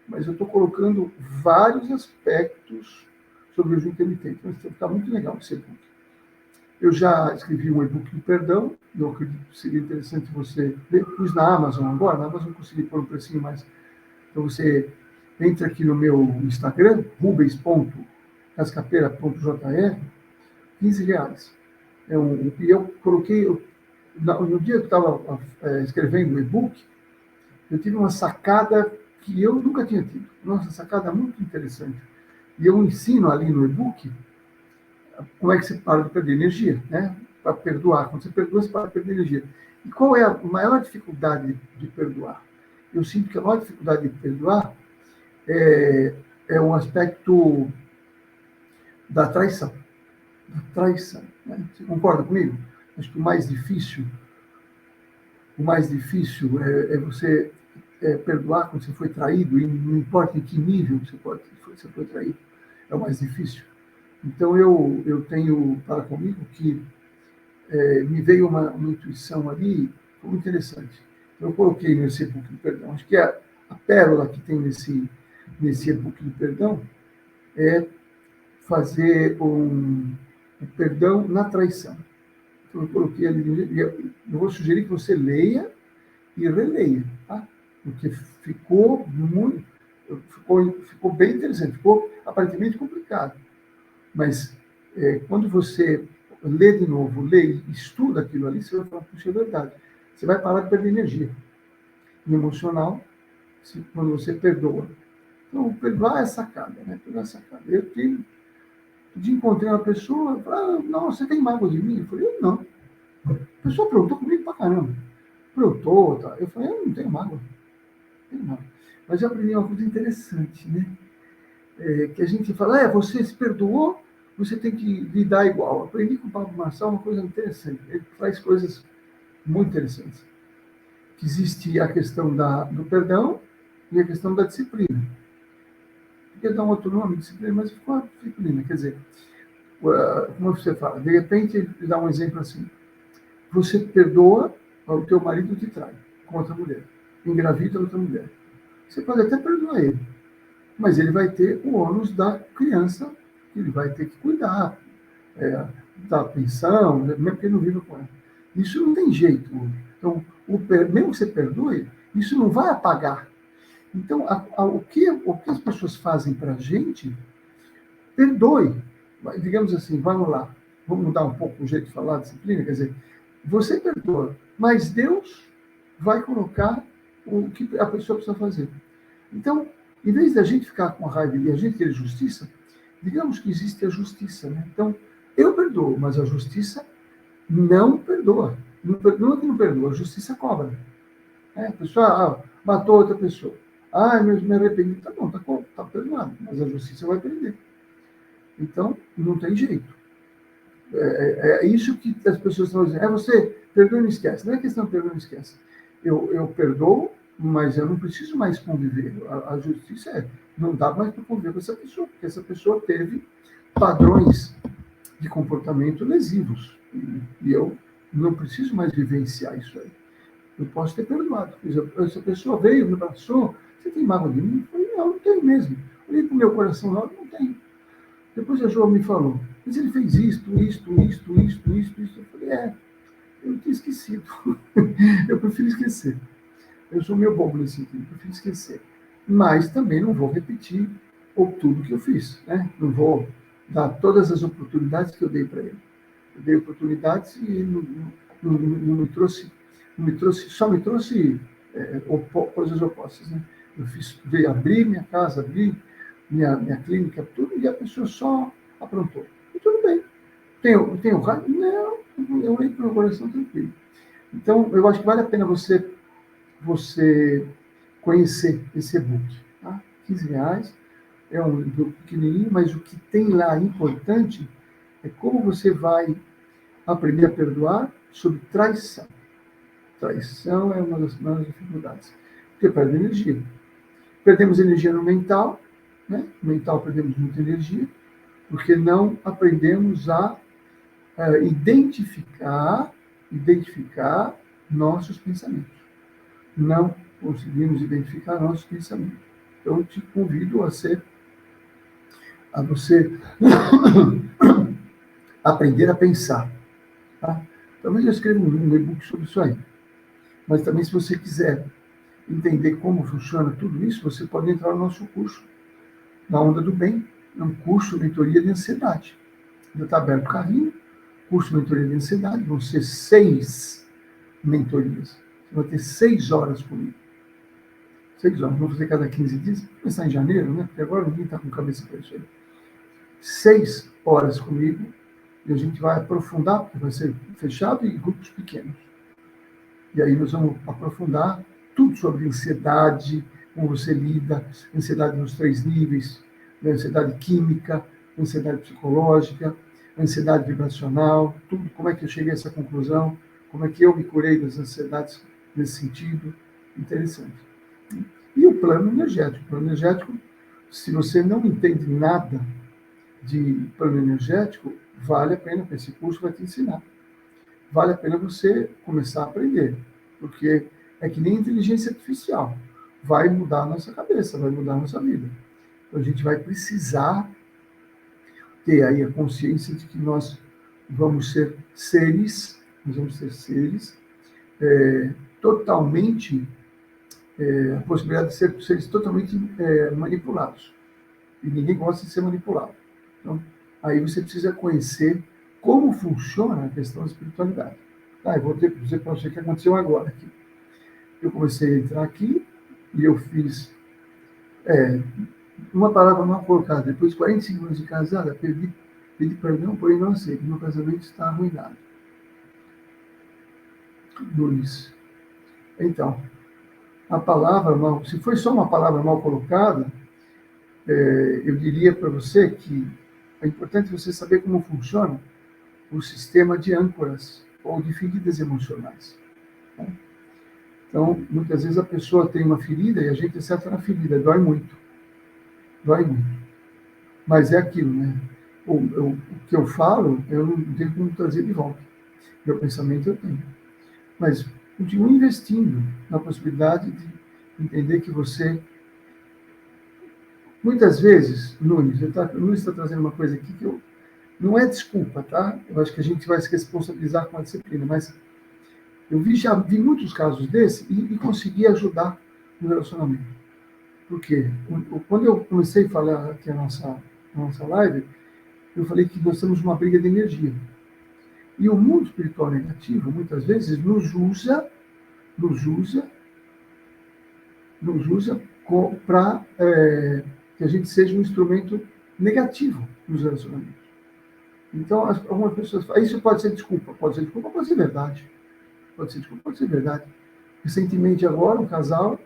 mas eu estou colocando vários aspectos sobre o jejum intermitente. Então, está muito legal esse e-book. Eu já escrevi um e-book do perdão, eu acredito que seria interessante você ver. Pus na Amazon agora, na Amazon eu consegui pôr um precinho mais. Então você entra aqui no meu Instagram, rubens.cascapeira.jr, R$15. E eu coloquei, no dia que eu estava escrevendo o e-book, eu tive uma sacada que eu nunca tinha tido. Nossa, sacada muito interessante. E eu ensino ali no e-book como é que você para de perder energia, né? Para perdoar. Quando você perdoa, você para de perder energia. E qual é a maior dificuldade de perdoar? Eu sinto que a maior dificuldade de perdoar é um aspecto da traição. Da traição, né? Você concorda comigo? Acho que o mais difícil é você perdoar quando você foi traído, e não importa em que nível você foi traído, é o mais difícil. Então, eu tenho para comigo que me veio uma intuição ali, foi muito interessante. Eu coloquei nesse e-book do perdão. Acho que a pérola que tem nesse e-book do perdão é fazer um perdão na traição. Então, eu coloquei ali, eu vou sugerir que você leia e releia, tá? Porque ficou bem interessante, ficou aparentemente complicado, mas quando você lê de novo, lê e estuda aquilo ali, você vai falar, puxa, é verdade. Você vai parar de perder energia emocional quando você perdoa. Então, perdoar é sacada, né? Perdoar é sacada. Eu encontrei uma pessoa, falei, não, você tem mágoa de mim? Eu falei, eu não. A pessoa perguntou comigo pra caramba. Perguntou, tá? Eu falei, eu não tenho mágoa. Não tenho mágoa. Mas eu aprendi uma coisa interessante, né? Que a gente fala, você se perdoou, você tem que lidar igual. Eu aprendi com o Pablo Marçal uma coisa interessante. Ele faz coisas muito interessantes. Que existe a questão do perdão e a questão da disciplina. Podia dar um outro nome, disciplina, mas ficou a disciplina. Quer dizer, como você fala, de repente, ele dá um exemplo assim. Você perdoa, o teu marido te trai com outra mulher, engravida outra mulher. Você pode até perdoar ele, mas ele vai ter o ônus da criança, que ele vai ter que cuidar, da pensão, mesmo que ele não viva com ela. Isso não tem jeito. Então, mesmo que você perdoe, isso não vai apagar. Então, o que as pessoas fazem para a gente, perdoe. Digamos assim, vamos lá, vamos mudar um pouco o jeito de falar, disciplina, quer dizer, você perdoa, mas Deus vai colocar o que a pessoa precisa fazer. Então, em vez da gente ficar com raiva e a gente querer justiça, digamos que existe a justiça, né? Então, eu perdoo, mas a justiça não perdoa. Não é que não perdoa, a justiça cobra. A pessoa matou outra pessoa. Me arrependi. Tá bom, tá perdoado, mas a justiça vai prender. Então, não tem jeito. É isso que as pessoas estão dizendo. Você perdoa e não esquece. Não é questão de perdoa e não esquece. Eu perdoo, mas eu não preciso mais conviver. A justiça não dá mais para conviver com essa pessoa, porque essa pessoa teve padrões de comportamento lesivos. E eu não preciso mais vivenciar isso aí. Eu posso ter perdoado. Essa pessoa veio, me abraçou, você tem mágoa de mim? Eu falei, não tenho mesmo. Olhei para o meu coração lá, não tenho. Depois a João me falou, mas ele fez isto. Eu falei, eu tinha esquecido. Eu prefiro esquecer. Eu sou meio bobo nesse sentido, eu prefiro esquecer. Mas também não vou repetir tudo que eu fiz, né? Não vou dar todas as oportunidades que eu dei para ele. Eu dei oportunidades e não me trouxe, só me trouxe coisas opostas, né? Veio abrir minha casa, abrir minha clínica, tudo, e a pessoa só aprontou. E tudo bem. Tenho raiva? Não, eu olhei para o meu coração tranquilo. Então, eu acho que vale a pena você conhecer esse e-book. Tá? R$15. É um e-book pequenininho, mas o que tem lá importante é como você vai aprender a perdoar sobre traição. Traição é uma das maiores dificuldades. Porque perde energia. Perdemos energia no mental, né? No mental perdemos muita energia, porque não aprendemos a identificar nossos pensamentos. Não conseguimos identificar nossos pensamentos. Então, eu te convido a você aprender a pensar. Tá? Talvez eu escreva um e-book sobre isso aí. Mas também, se você quiser entender como funciona tudo isso, você pode entrar no nosso curso, Na Onda do Bem, é um curso de mentoria de ansiedade. Já está aberto o carrinho, curso de mentoria de ansiedade, vão ser 6 mentorias. Você vai ter 6 horas comigo. 6 horas, vamos fazer cada 15 dias, vamos começar em janeiro, né? Porque agora ninguém está com cabeça para isso aí. 6 horas comigo, e a gente vai aprofundar, porque vai ser fechado em grupos pequenos. E aí nós vamos aprofundar tudo sobre ansiedade, como você lida, ansiedade nos 3 níveis, ansiedade química, ansiedade psicológica, ansiedade vibracional, tudo, como é que eu cheguei a essa conclusão, como é que eu me curei das ansiedades nesse sentido. Interessante. E o plano energético. O plano energético, se você não entende nada de plano energético, vale a pena, esse curso vai te ensinar. Vale a pena você começar a aprender, porque é que nem inteligência artificial. Vai mudar a nossa cabeça, vai mudar a nossa vida. Então, a gente vai precisar ter aí a consciência de que nós vamos ser seres, totalmente, a possibilidade de ser seres totalmente manipulados. E ninguém gosta de ser manipulado. Então, aí você precisa conhecer como funciona a questão da espiritualidade. Eu vou dizer para você o que aconteceu agora aqui. Eu comecei a entrar aqui e eu fiz uma palavra mal colocada. Depois de 45 anos de casada, pedi perdão, porém não aceito. Meu casamento está arruinado. Luiz. Então, a palavra mal, se foi só uma palavra mal colocada, eu diria para você que é importante você saber como funciona o sistema de âncoras ou de feridas emocionais. Então, muitas vezes a pessoa tem uma ferida e a gente acerta na ferida, dói muito. Dói muito. Mas é aquilo, né? O que eu falo, eu não tenho como trazer de volta. Meu pensamento eu tenho. Mas continue investindo na possibilidade de entender que você... Muitas vezes, Nunes está trazendo uma coisa aqui que eu... Não é desculpa, tá? Eu acho que a gente vai se responsabilizar com a disciplina, mas eu já vi muitos casos desse e consegui ajudar no relacionamento. Por quê? Quando eu comecei a falar aqui a nossa live, eu falei que nós temos uma briga de energia. E o mundo espiritual negativo, muitas vezes, nos usa para que a gente seja um instrumento negativo nos relacionamentos. Então, algumas pessoas falam, isso pode ser desculpa, pode ser verdade. Pode ser desculpa, pode ser verdade. Recentemente agora, um casal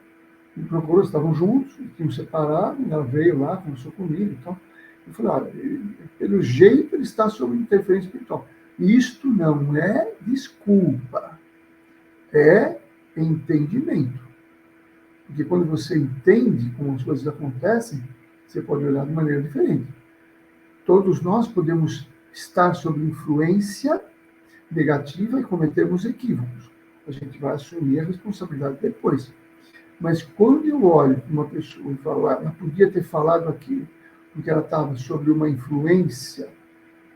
me procurou, estavam juntos, tinham separado, ela veio lá, conversou comigo e tal. Eu falei, olha, pelo jeito ele está sob interferência espiritual. Isto não é desculpa, é entendimento. Porque quando você entende como as coisas acontecem, você pode olhar de maneira diferente. Todos nós podemos estar sob influência negativa e cometermos equívocos. A gente vai assumir a responsabilidade depois. Mas quando eu olho para uma pessoa e falo, ela podia ter falado aquilo, porque ela estava sob uma influência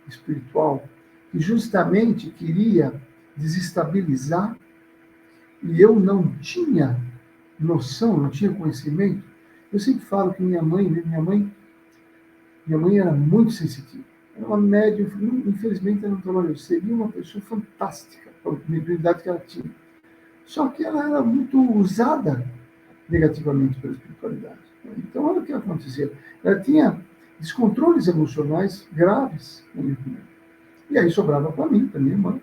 espiritual que justamente queria desestabilizar, e eu não tinha noção, não tinha conhecimento. Eu sempre falo que minha mãe era muito sensitiva. Era uma médium, infelizmente ela não trabalhou. Seria uma pessoa fantástica, a mediunidade que ela tinha. Só que ela era muito usada negativamente pela espiritualidade. Então, olha o que acontecia. Ela tinha descontroles emocionais graves. E aí sobrava para mim, para minha irmã.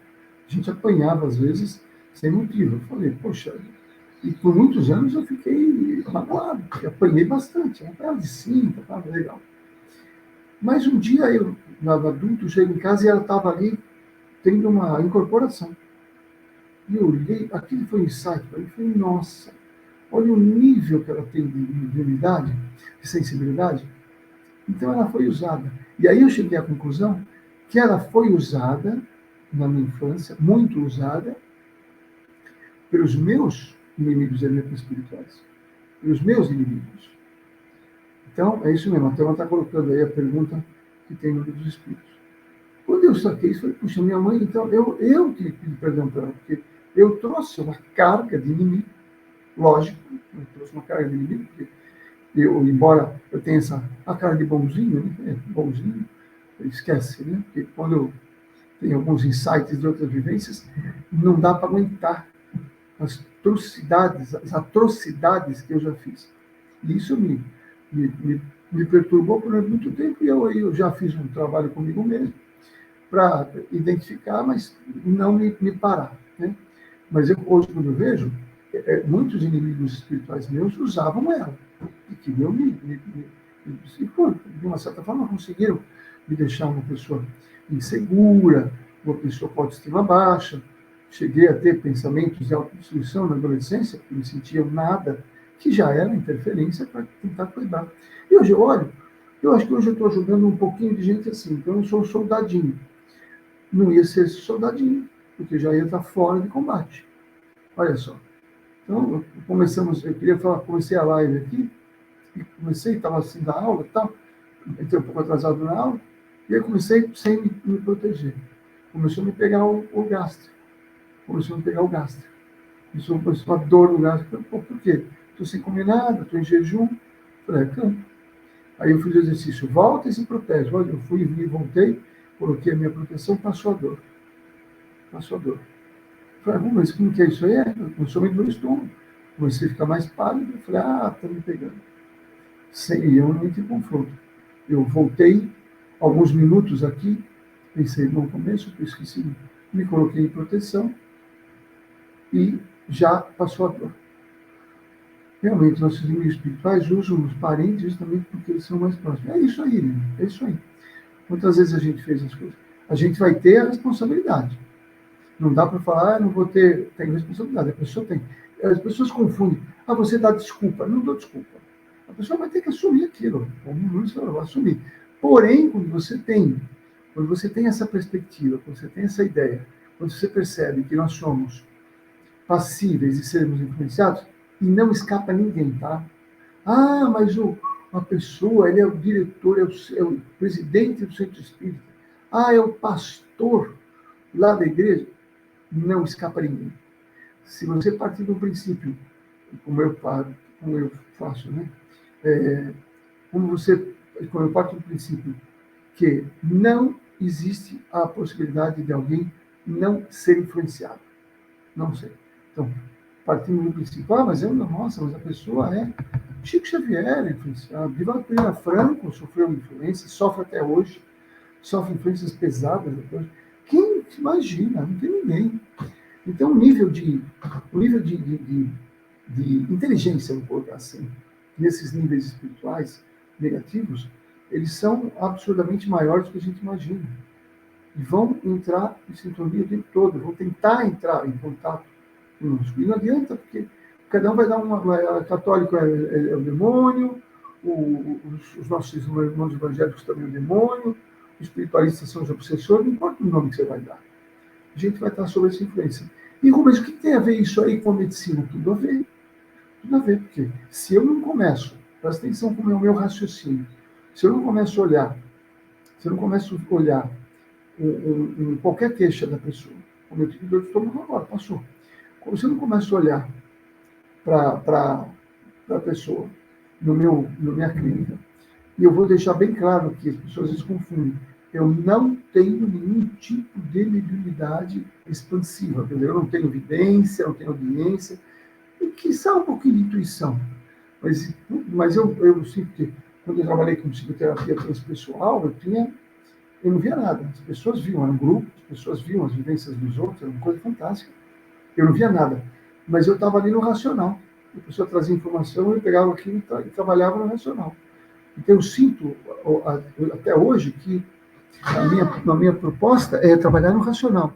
A gente apanhava, às vezes, sem motivo. Eu falei, poxa, e por muitos anos eu fiquei magoado, porque apanhei bastante. Eu apanhava de cinta, estava legal. Mas um dia eu, adulto, chego em casa e ela estava ali tendo uma incorporação. E eu olhei, aquilo foi um insight para mim. Falei, nossa, olha o nível que ela tem de unidade, de sensibilidade. Então ela foi usada. E aí eu cheguei à conclusão que ela foi usada na minha infância, muito usada, pelos meus inimigos espirituais. Pelos meus inimigos. Então, é isso mesmo. A Thelma está colocando aí a pergunta que tem no livro dos Espíritos. Quando eu saquei isso, falei, puxa, minha mãe, então, eu que pedi perdão para ela, porque eu trouxe uma carga de inimigo, lógico, eu trouxe uma carga de inimigo, porque embora eu tenha a cara de bonzinho, né? Bonzinho, esquece, né? Porque quando eu tenho alguns insights de outras vivências, não dá para aguentar as atrocidades que eu já fiz. E isso me perturbou por muito tempo, e eu já fiz um trabalho comigo mesmo para identificar, mas não me parar. Né? Mas hoje, quando eu vejo, muitos inimigos espirituais meus usavam ela, e queriam de uma certa forma, conseguiram me deixar uma pessoa insegura, uma pessoa com autoestima baixa. Cheguei a ter pensamentos de autodestruição na adolescência, porque me sentia nada, que já era interferência para tentar cuidar. E hoje eu olho, eu acho que hoje eu estou ajudando um pouquinho de gente assim, então eu sou um soldadinho. Não ia ser soldadinho, porque já ia estar fora de combate. Olha só. Então, eu queria falar, comecei a live aqui, estava assim da aula e tal, entrei um pouco atrasado na aula, e aí comecei sem me proteger. Começou a me pegar o gastro. Começou a me pegar o gastro. Começou a dor no gastro. Pô, por quê? Estou sem comer nada, estou em jejum. Falei, campo. Aí eu fiz o exercício, volta e se protege. Olha, eu fui, vi, voltei, coloquei a minha proteção, passou a dor. Passou a dor. Falei, mas como que é isso aí? Começou a me doer o estômago. Comecei a ficar mais pálido. Falei, tá me pegando. E eu não entrei em confronto. Eu voltei alguns minutos aqui, pensei no começo, eu esqueci, me coloquei em proteção e já passou a dor. Realmente, nossos inimigos espirituais usam os parentes justamente porque eles são mais próximos. É isso aí, né? É isso aí. Quantas vezes a gente fez as coisas? A gente vai ter a responsabilidade. Não dá para falar, não vou ter. Tem responsabilidade, a pessoa tem. As pessoas confundem. Você dá desculpa. Não dou desculpa. A pessoa vai ter que assumir aquilo. Como isso, ela vai assumir. Porém, quando você tem essa perspectiva, quando você tem essa ideia, quando você percebe que nós somos passíveis de sermos influenciados, e não escapa ninguém, tá? Mas uma pessoa, ele é o diretor, é o presidente do centro espírita. É o pastor lá da igreja. Não escapa ninguém. Se você partir do princípio, como eu faço, né? Como eu parto do princípio que não existe a possibilidade de alguém não ser influenciado. Não sei. Então, partindo do princípio, mas mas a pessoa é Chico Xavier, influenciado. Divaldo Pereira Franco sofreu influência, sofre até hoje, sofre influências pesadas até hoje. Quem imagina? Não tem ninguém. Então, o nível de inteligência, vou colocar assim, nesses níveis espirituais negativos, eles são absurdamente maiores do que a gente imagina. E vão entrar em sintonia o tempo todo, vão tentar entrar em contato conosco. E não adianta, porque cada um vai dar uma. Católico é o demônio, os nossos irmãos evangélicos também é o demônio, os espiritualistas são os obsessores, não importa o nome que você vai dar. A gente vai estar sob essa influência. E Rubens, o que tem a ver isso aí com a medicina? Tudo a ver. Tudo a ver, porque se eu não começo, presta atenção como é o meu raciocínio, se eu não começo a olhar, qualquer queixa da pessoa, como eu tive dor de estômago agora, passou. Se eu não começo a olhar para a pessoa na minha clínica, e eu vou deixar bem claro que as pessoas às vezes confundem, eu não tenho nenhum tipo de mediunidade expansiva, quer dizer, eu não tenho vidência, não tenho audiência, e quiçá um pouquinho de intuição. Mas eu sinto que, quando eu trabalhei com psicoterapia transpessoal, eu não via nada. As pessoas viam, era um grupo, as pessoas viam as vivências dos outros, era uma coisa fantástica. Eu não via nada. Mas eu estava ali no racional. A pessoa trazia informação, eu pegava aquilo e trabalhava no racional. Então, eu sinto, até hoje, que a minha proposta é trabalhar no racional,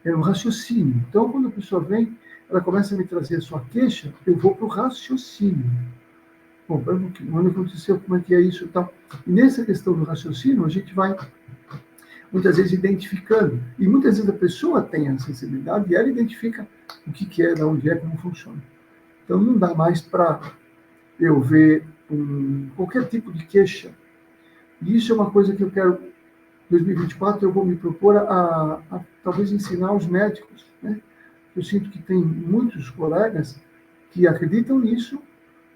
é no raciocínio. Então, quando a pessoa vem, ela começa a me trazer a sua queixa, eu vou para o raciocínio. Bom, quando aconteceu, como é que é isso e tal. E nessa questão do raciocínio, a gente vai, muitas vezes, identificando. E muitas vezes a pessoa tem a sensibilidade e ela identifica o que é, de onde é, como funciona. Então, não dá mais para eu ver qualquer tipo de queixa. E isso é uma coisa que eu quero, em 2024, eu vou me propor a talvez ensinar os médicos, né? Eu sinto que tem muitos colegas que acreditam nisso,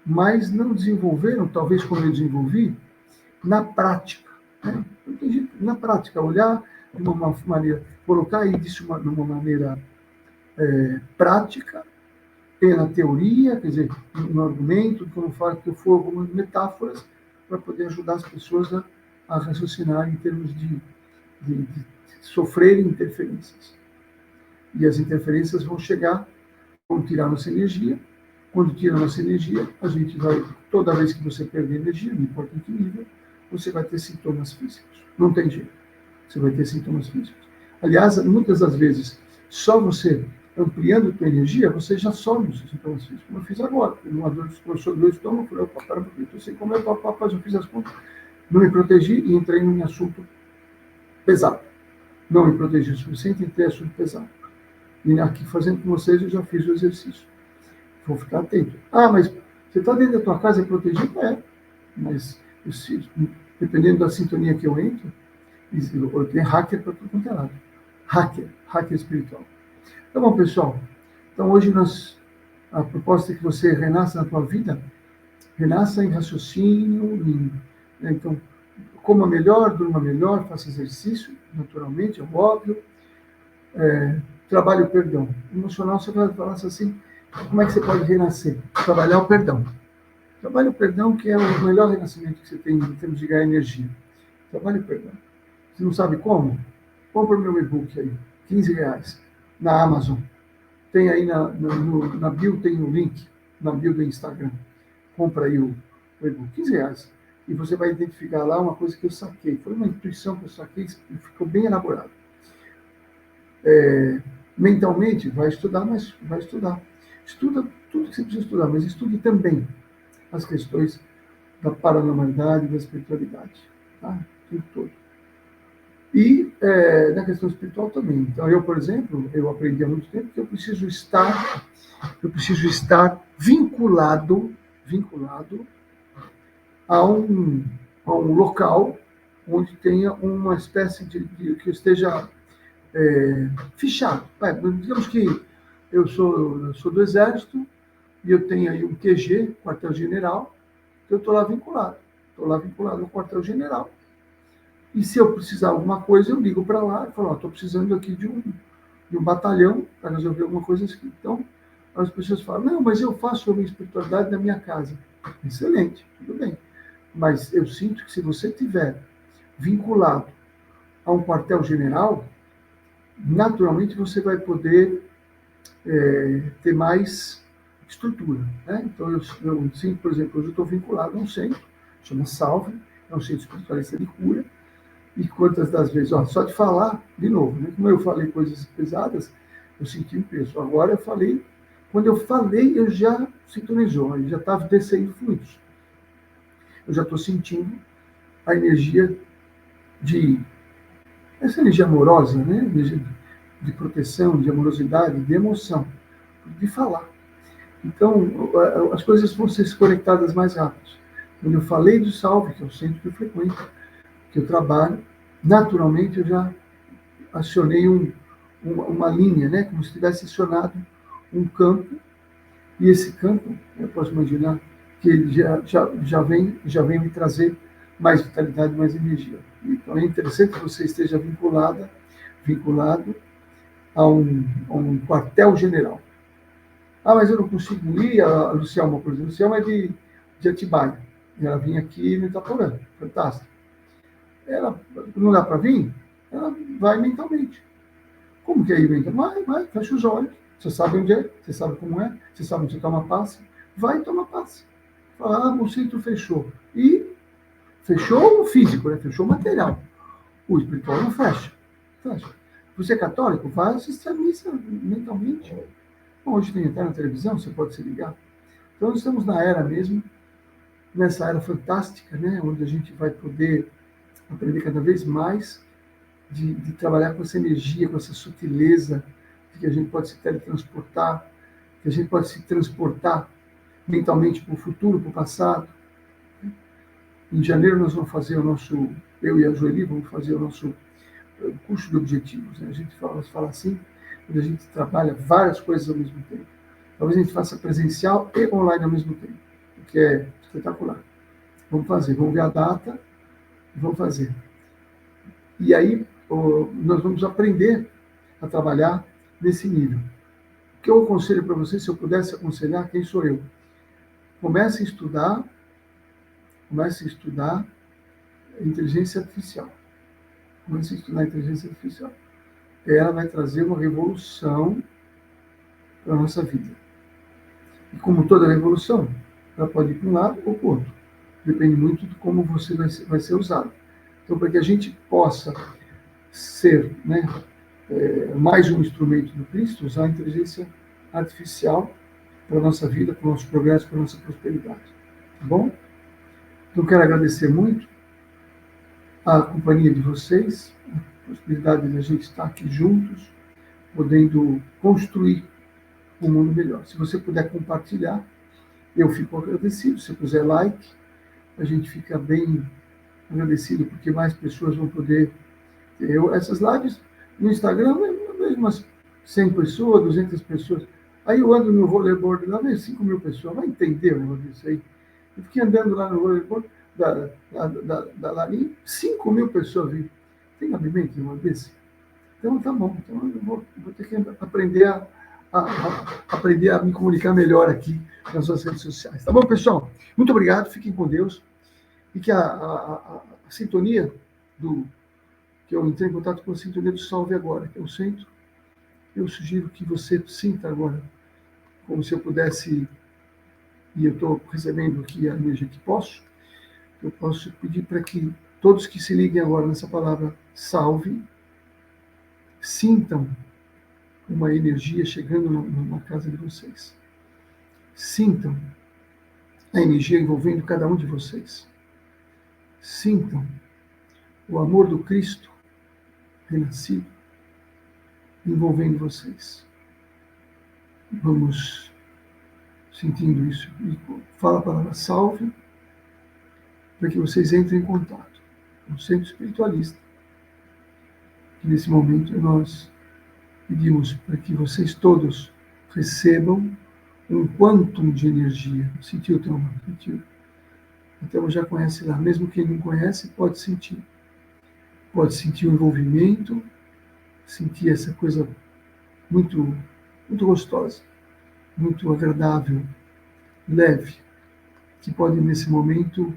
mas não desenvolveram, talvez como eu desenvolvi, na prática. Né? Na prática, olhar de uma maneira, colocar isso de uma maneira prática, ter na teoria, quer dizer, no argumento, como falo que eu for algumas metáforas, para poder ajudar as pessoas a raciocinar em termos de sofrerem interferências. E as interferências vão chegar, vão tirar nossa energia. Quando tira nossa energia, a gente vai, toda vez que você perder energia, não importa em que nível, você vai ter sintomas físicos. Não tem jeito. Você vai ter sintomas físicos. Aliás, muitas das vezes, só você ampliando a tua energia, você já some os sintomas físicos, como eu fiz agora. Uma dor do estômago, eu falei, opa, pera um pouquinho, eu sei como é, rapaz, eu fiz as contas, não me protegi e entrei em assunto pesado. Não me protegi o suficiente e entrei em assunto pesado. E aqui, fazendo com vocês, eu já fiz o exercício. Vou ficar atento. Ah, mas você está dentro da tua casa, é protegido? É. Mas, dependendo da sintonia que eu entro, eu tenho hacker para tudo quanto é lado. Hacker espiritual. Tá bom, pessoal. Então, hoje a proposta é que você renasça na tua vida, renasça em raciocínio, né, então, coma melhor, durma melhor, faça exercício, naturalmente, é óbvio. Trabalhe o perdão. Emocional, você vai falar assim, como é que você pode renascer? Trabalhar o perdão. Trabalhe o perdão, que é o melhor renascimento que você tem em termos de ganhar energia. Trabalhe o perdão. Você não sabe como? Compre o meu e-book aí, R$15, na Amazon. Tem aí na bio, tem o link, na bio do Instagram. Compra aí o e-book, R$15. E você vai identificar lá uma coisa que eu saquei. Foi uma intuição que eu saquei e ficou bem elaborado. Mentalmente, vai estudar, mas vai estudar. Estuda tudo que você precisa estudar, mas estude também as questões da paranormalidade e da espiritualidade. Tá? Tudo todo. E na questão espiritual também. Então, eu, por exemplo, eu aprendi há muito tempo que eu preciso estar vinculado a um local onde tenha uma espécie de que esteja fichado. Digamos que eu sou do Exército e eu tenho aí um QG, quartel-general, que eu estou lá vinculado. Estou lá vinculado ao quartel-general. E se eu precisar de alguma coisa, eu ligo para lá e falo, estou precisando aqui de um batalhão para resolver alguma coisa assim. Então, as pessoas falam, não, mas eu faço a minha espiritualidade na minha casa. Excelente, tudo bem. Mas eu sinto que se você tiver vinculado a um quartel-general, naturalmente você vai poder ter mais estrutura. Né? Então, eu sinto, por exemplo, hoje eu estou vinculado a um centro, chama Salve, é um centro espiritualista de cura, e quantas das vezes, só de falar, de novo, né? Como eu falei coisas pesadas, eu senti um peso. Agora eu falei, quando eu falei, eu já sintonizou, já estava descendo fluidos. Eu já estou sentindo a energia essa energia amorosa, né? Energia de proteção, de amorosidade, de emoção, de falar. Então, as coisas vão ser conectadas mais rápido. Quando eu falei do Salve, que é o centro que eu frequento, que eu trabalho, naturalmente eu já acionei uma linha, né? Como se tivesse acionado um campo, e esse campo, eu posso imaginar que ele já vem me trazer mais vitalidade, mais energia. Então é interessante que você esteja vinculado a um quartel-general. Ah, mas eu não consigo ir, a Luciana, por exemplo. A Luciana é de Atibaia. Ela vinha aqui no Itaporã. Fantástico. Ela não dá para vir? Ela vai mentalmente. Como que é ir mentalmente? Vai, fecha os olhos. Você sabe onde é, você sabe como é, você sabe onde você toma passe. Vai tomar passe. Fala, o centro fechou. E fechou o físico, né? Fechou o material. O espiritual não fecha. Fecha. Você é católico? Vai assistir a missa mentalmente. Bom, hoje tem até na televisão, você pode se ligar. Então, nós estamos na era mesmo, nessa era fantástica, né? Onde a gente vai poder aprender cada vez mais de trabalhar com essa energia, com essa sutileza, de que a gente pode se teletransportar, que a gente pode se transportar mentalmente para o futuro, para o passado. Em janeiro nós vamos fazer eu e a Joeli vamos fazer o nosso curso de objetivos. Né? A gente fala assim, quando a gente trabalha várias coisas ao mesmo tempo. Talvez a gente faça presencial e online ao mesmo tempo, o que é espetacular. Vamos fazer, vamos ver a data e vamos fazer. E aí nós vamos aprender a trabalhar nesse nível. O que eu aconselho para você, se eu pudesse aconselhar, quem sou eu? Comece a estudar inteligência artificial. Comece a estudar inteligência artificial. Ela vai trazer uma revolução para a nossa vida. E como toda revolução, ela pode ir para um lado ou para o outro. Depende muito de como você vai ser usado. Então, para que a gente possa ser, né, mais um instrumento do Cristo, usar a inteligência artificial para a nossa vida, para o nosso progresso, para a nossa prosperidade. Tá bom? Então, quero agradecer muito a companhia de vocês, a possibilidade de a gente estar aqui juntos, podendo construir um mundo melhor. Se você puder compartilhar, eu fico agradecido. Se puser like, a gente fica bem agradecido, porque mais pessoas vão poder ter essas lives. No Instagram, eu vejo umas 100 pessoas, 200 pessoas. Aí eu ando no rollerboard lá, vejo 5.000 pessoas. Vai entender o negócio disso aí. Eu fiquei andando lá no rollerboard da Larim, 5.000 pessoas vi. Tem cabimento em uma desse? Então tá bom. Então eu vou ter que aprender aprender a me comunicar melhor aqui nas suas redes sociais. Tá bom, pessoal? Muito obrigado, fiquem com Deus. E que a sintonia que eu entrei em contato com a sintonia do Salve Agora, que é o centro, eu sugiro que você sinta agora, como se eu pudesse, e eu estou recebendo aqui a energia que posso, eu posso pedir para que todos que se liguem agora nessa palavra salve, sintam uma energia chegando na casa de vocês. Sintam a energia envolvendo cada um de vocês. Sintam o amor do Cristo renascido envolvendo vocês. Vamos sentindo isso. E fala a palavra salve para que vocês entrem em contato com o centro espiritualista. Que nesse momento nós pedimos para que vocês todos recebam um quantum de energia. Sentiu, Thelma? Sentiu? Então já conhece lá. Mesmo quem não conhece, pode sentir. Pode sentir o envolvimento, sentir essa coisa muito, muito gostosa, muito agradável, leve, que pode, nesse momento,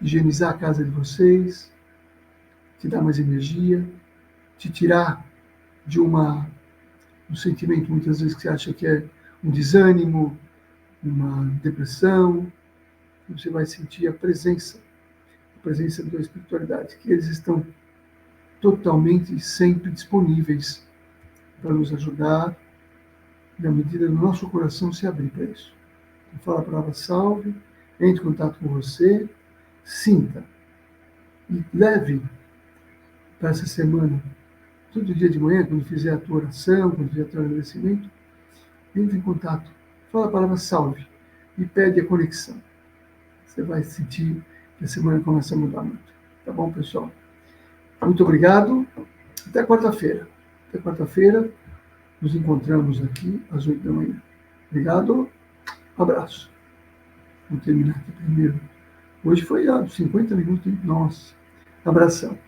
higienizar a casa de vocês, te dar mais energia, te tirar de um sentimento, muitas vezes, que você acha que é um desânimo, uma depressão. Você vai sentir a presença da espiritualidade, que eles estão totalmente sempre disponíveis para nos ajudar, na medida do nosso coração se abrir para isso. Então, fala a palavra salve, entre em contato com você, sinta e leve para essa semana, todo dia de manhã, quando fizer a tua oração, quando fizer o teu agradecimento, entre em contato, fala a palavra salve e pede a conexão. Você vai sentir que a semana começa a mudar muito. Tá bom, pessoal? Muito obrigado. Até quarta-feira. Até quarta-feira. Nos encontramos aqui às 8 da manhã. Obrigado. Abraço. Vamos terminar aqui primeiro. Hoje foi 50 minutos. Nossa. Abração.